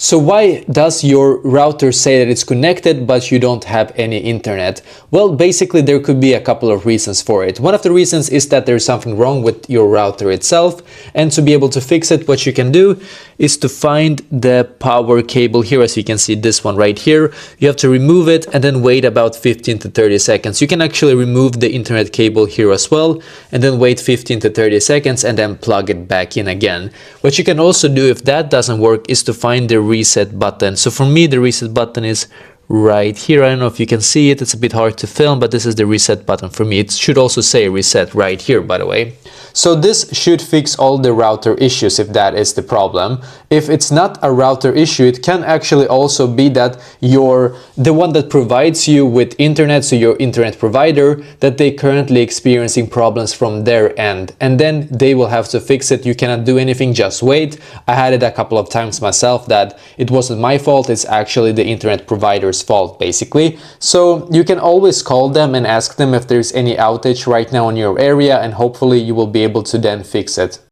So why does your router say that it's connected but you don't have any internet? Well, basically there could be a couple of reasons for it. One of the reasons is that there's something wrong with your router itself, and to be able to fix it, what you can do is to find the power cable here. As you can see, this one right here, you have to remove it and then wait about 15 to 30 seconds. You can actually remove the internet cable here as well and then wait 15 to 30 seconds and then plug it back in again. What you can also do if that doesn't work is to find the reset button. So for me, the reset button is right here. I don't know if you can see it, it's a bit hard to film, but this is the reset button for me. It should also say reset right here, by the way. So this should fix all the router issues if that is the problem. If it's not a router issue, it can actually also be that the one that provides you with internet, so your internet provider, that they currently experiencing problems from their end, and then they will have to fix it. You cannot do anything, just wait. I had it a couple of times myself that it wasn't my fault, it's actually the internet provider's fault basically. So you can always call them and ask them if there's any outage right now in your area, and hopefully you will be able to then fix it.